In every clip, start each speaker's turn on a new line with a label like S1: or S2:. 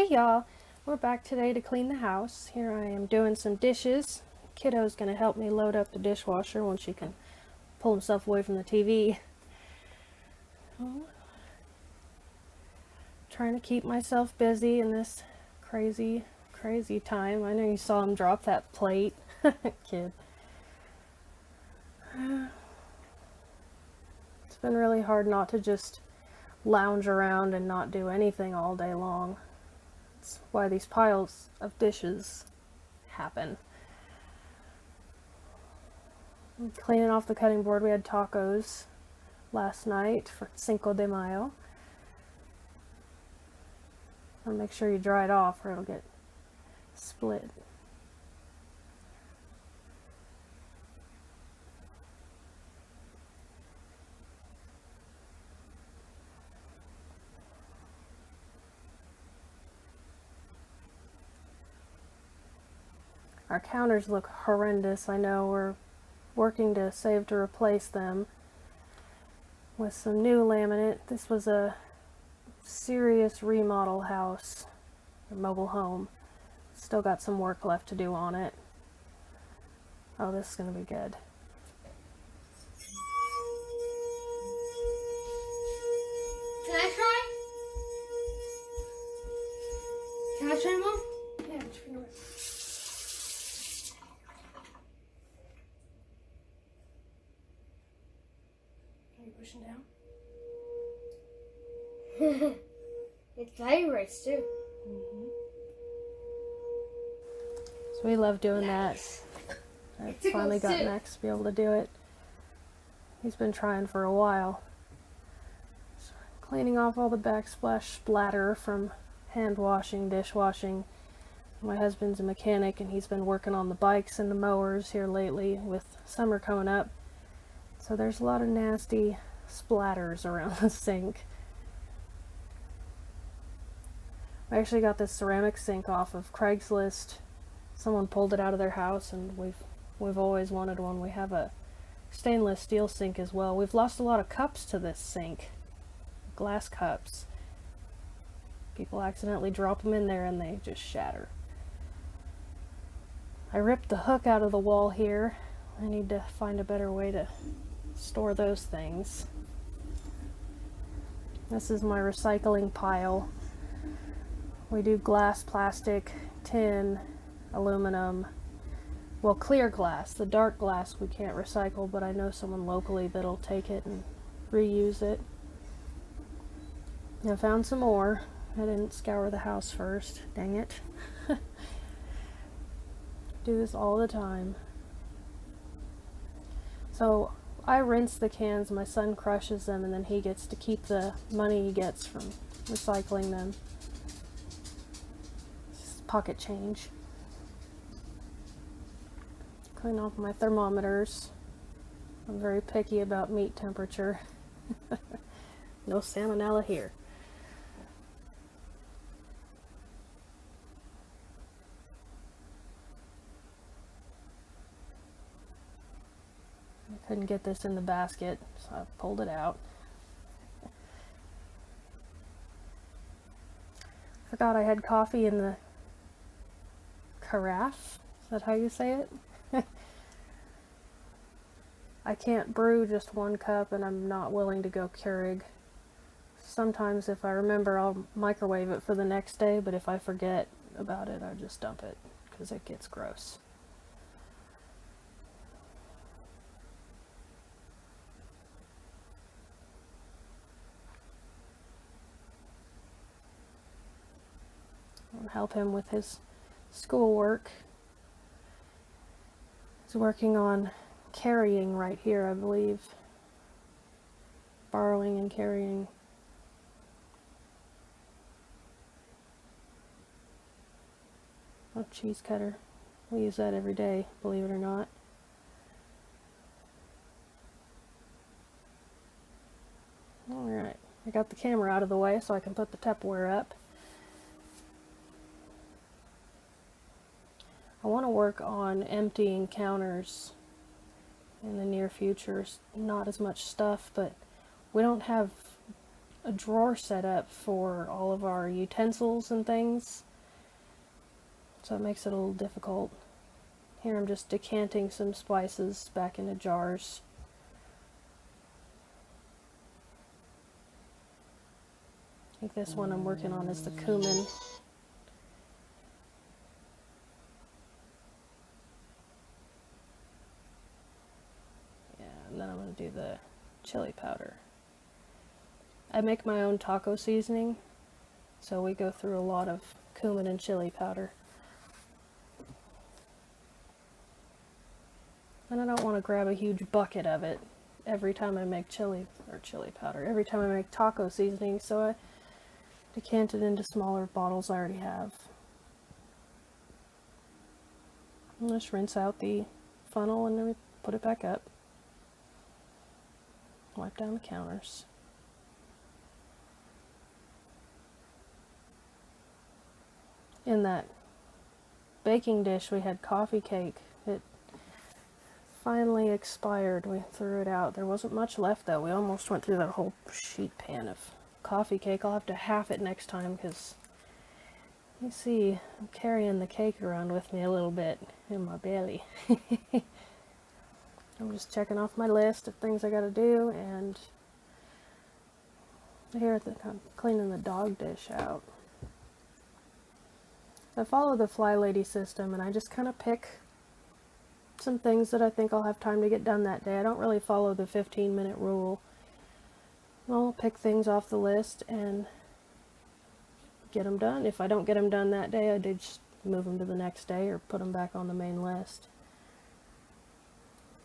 S1: Hey y'all, we're back today to clean the house. Here I am doing some dishes. Kiddo's gonna help me load up the dishwasher once she can pull himself away from the TV. Oh, trying to keep myself busy in this crazy, crazy time. I know you saw him drop that plate. Kid. It's been really hard not to just lounge around and not do anything all day long. That's why these piles of dishes happen. Cleaning off the cutting board. We had tacos last night for Cinco de Mayo. I'll make sure you dry it off or it'll get split. Our counters look horrendous. I know we're working to save to replace them with some new laminate. This was a serious remodel house, a mobile home. Still got some work left to do on it. Oh, this is going to be good.
S2: Can I try? Can I try, Mom?
S1: Yeah, put your finger away. Are you pushing down?
S2: It's vibrates too.
S1: Mm-hmm. So we love doing that. I finally got Max to be able to do it. He's been trying for a while. So cleaning off all the backsplash splatter from hand washing, dishwashing. My husband's a mechanic and he's been working on the bikes and the mowers here lately with summer coming up. So there's a lot of nasty splatters around the sink. I actually got this ceramic sink off of Craigslist. Someone pulled it out of their house and we've always wanted one. We have a stainless steel sink as well. We've lost a lot of cups to this sink. Glass cups. People accidentally drop them in there and they just shatter. I ripped the hook out of the wall here. I need to find a better way to store those things. This is my recycling pile. We do glass, plastic, tin, aluminum, well, clear glass. The dark glass we can't recycle, but I know someone locally that'll take it and reuse it. I found some more. I didn't scour the house first. Dang it. Do this all the time. So I rinse the cans, my son crushes them, and then he gets to keep the money he gets from recycling them. Just pocket change. Clean off my thermometers. I'm very picky about meat temperature. No salmonella here. I couldn't get this in the basket, so I pulled it out. Forgot I had coffee in the carafe. Is that how you say it? I can't brew just one cup and I'm not willing to go Keurig. Sometimes if I remember I'll microwave it for the next day, but if I forget about it I just dump it because it gets gross. I'll help him with his schoolwork. He's working on carrying right here, I believe. Borrowing and carrying. Oh, cheese cutter. We use that every day, believe it or not. Alright, I got the camera out of the way so I can put the Tupperware up. I want to work on emptying counters in the near future. Not as much stuff, but we don't have a drawer set up for all of our utensils and things, so it makes it a little difficult. Here I'm just decanting some spices back into jars. I think this one I'm working on is the cumin. Yeah, and then I'm going to do the chili powder. I make my own taco seasoning, so we go through a lot of cumin and chili powder. And I don't want to grab a huge bucket of it every time I make chili powder, every time I make taco seasoning, so I decant it into smaller bottles I already have. And just rinse out the funnel and then put it back up. Wipe down the counters. In that baking dish we had coffee cake. It finally expired. We threw it out. There wasn't much left though. We almost went through that whole sheet pan of coffee cake. I'll have to half it next time because you see I'm carrying the cake around with me a little bit in my belly. I'm just checking off my list of things I gotta do, and here I'm cleaning the dog dish out. I follow the Fly Lady system and I just kind of pick some things that I think I'll have time to get done that day. I don't really follow the 15-minute rule. I'll pick things off the list and get them done. If I don't get them done that day, I do just move them to the next day or put them back on the main list.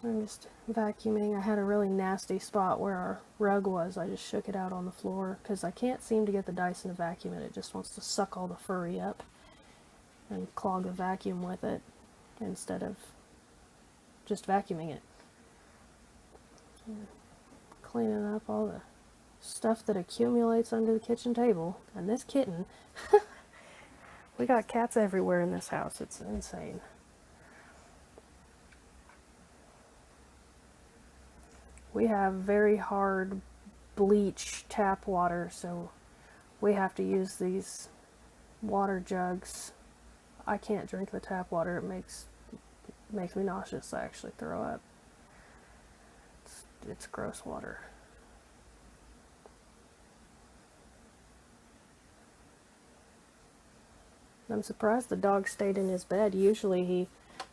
S1: I'm just vacuuming. I had a really nasty spot where our rug was. I just shook it out on the floor because I can't seem to get the Dyson to vacuum it. It just wants to suck all the furry up and clog the vacuum with it instead of just vacuuming it. Cleaning up all the stuff that accumulates under the kitchen table. And this kitten, we got cats everywhere in this house. It's insane. We have very hard bleach tap water, so we have to use these water jugs. I can't drink the tap water. It makes me nauseous. I actually throw up. It's gross water. I'm surprised the dog stayed in his bed. Usually he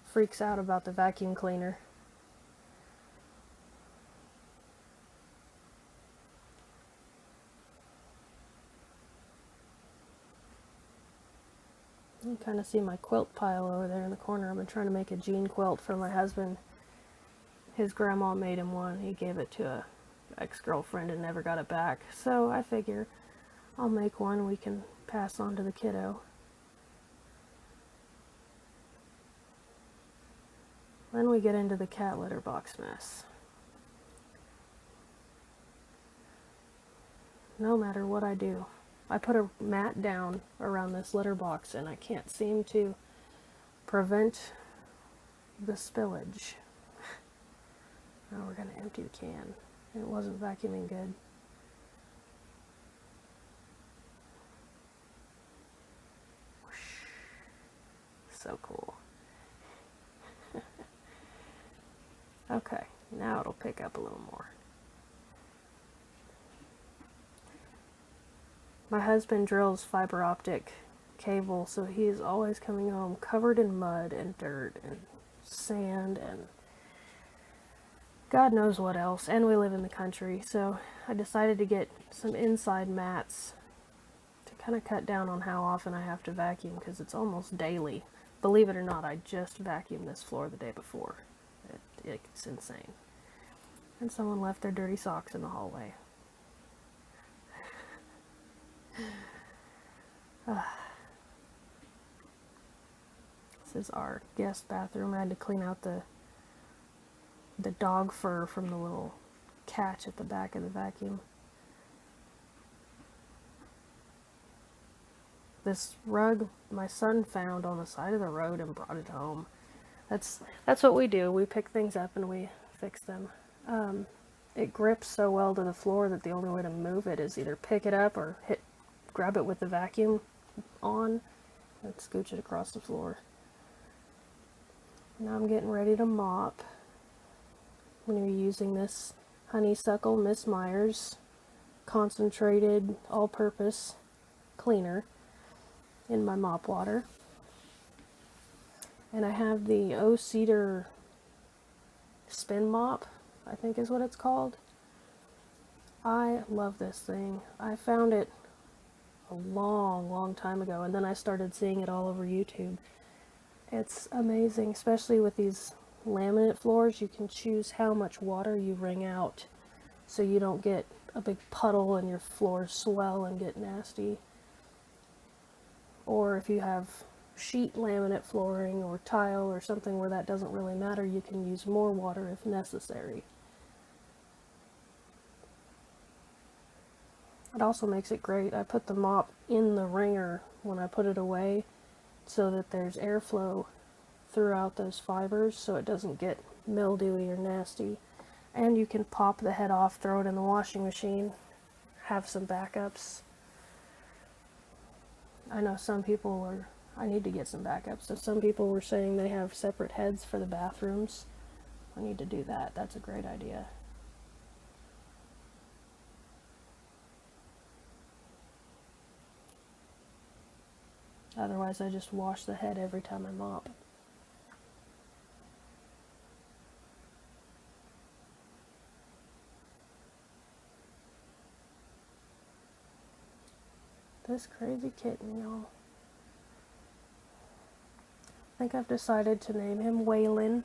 S1: freaks out about the vacuum cleaner. You can kind of see my quilt pile over there in the corner. I've been trying to make a jean quilt for my husband. His grandma made him one. He gave it to a ex-girlfriend and never got it back. So I figure I'll make one we can pass on to the kiddo. Then we get into the cat litter box mess. No matter what I do, I put a mat down around this litter box and I can't seem to prevent the spillage. Now we're going to empty the can. It wasn't vacuuming good. Whoosh. So cool. Okay, now it'll pick up a little more. My husband drills fiber optic cable, so he is always coming home covered in mud and dirt and sand and God knows what else. And we live in the country, so I decided to get some inside mats to kind of cut down on how often I have to vacuum, because it's almost daily. Believe it or not, I just vacuumed this floor the day before. It's insane. And someone left their dirty socks in the hallway. This is our guest bathroom. I had to clean out the dog fur from the little catch at the back of the vacuum. This rug my son found on the side of the road and brought it home. That's what we do. We pick things up and we fix them. it grips so well to the floor that the only way to move it is either pick it up or grab it with the vacuum on and scooch it across the floor. Now I'm getting ready to mop. I'm going to be using this Honeysuckle Miss Myers concentrated all-purpose cleaner in my mop water. And I have the O-Cedar Spin Mop, I think is what it's called. I love this thing. I found it a long time ago, and then I started seeing it all over YouTube. It's amazing, especially with these laminate floors. You can choose how much water you wring out so you don't get a big puddle and your floors swell and get nasty. Or if you have sheet laminate flooring or tile or something where that doesn't really matter, you can use more water if necessary. It also makes it great. I put the mop in the wringer when I put it away so that there's airflow throughout those fibers so it doesn't get mildewy or nasty. And you can pop the head off, throw it in the washing machine, have some backups. I know some people are, I need to get some backups. So some people were saying they have separate heads for the bathrooms. I need to do that. That's a great idea. Otherwise, I just wash the head every time I mop. This crazy kitten, y'all. I think I've decided to name him Waylon.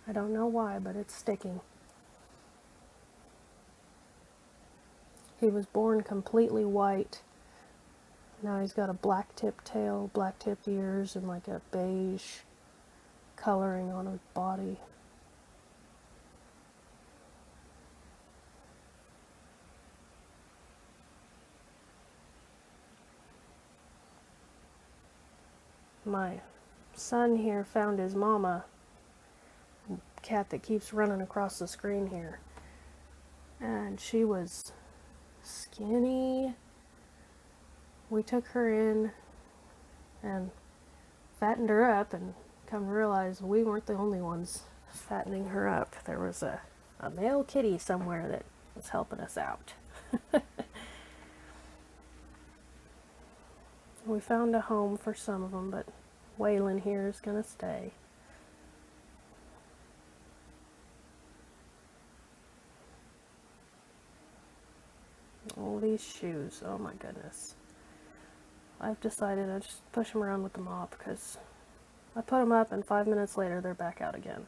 S1: I don't know why, but it's sticking. He was born completely white. Now he's got a black tipped tail, black tipped ears, and like a beige coloring on his body. My son here found his mama, a cat that keeps running across the screen here, and she was skinny. We took her in and fattened her up, and come to realize we weren't the only ones fattening her up. There was a male kitty somewhere that was helping us out. We found a home for some of them, but Waylon here is going to stay. All these shoes, oh my goodness. I've decided I just push them around with the mop because I put them up and 5 minutes later they're back out again.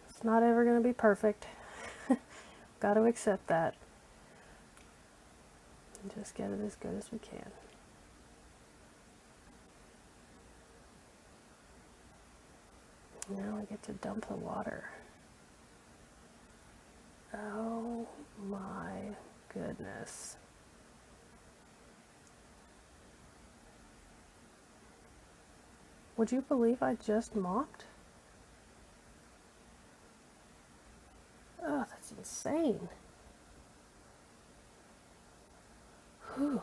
S1: It's not ever going to be perfect. Got to accept that. And just get it as good as we can. Now I get to dump the water. Oh my goodness. Would you believe I just mopped? Oh, that's insane. Whew.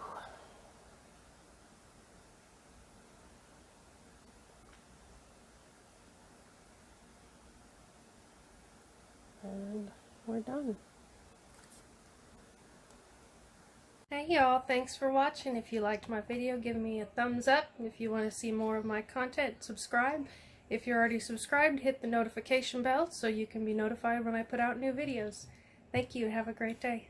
S1: And we're done. Hey y'all, thanks for watching. If you liked my video, give me a thumbs up. If you want to see more of my content, subscribe. If you're already subscribed, hit the notification bell so you can be notified when I put out new videos. Thank you. Have a great day.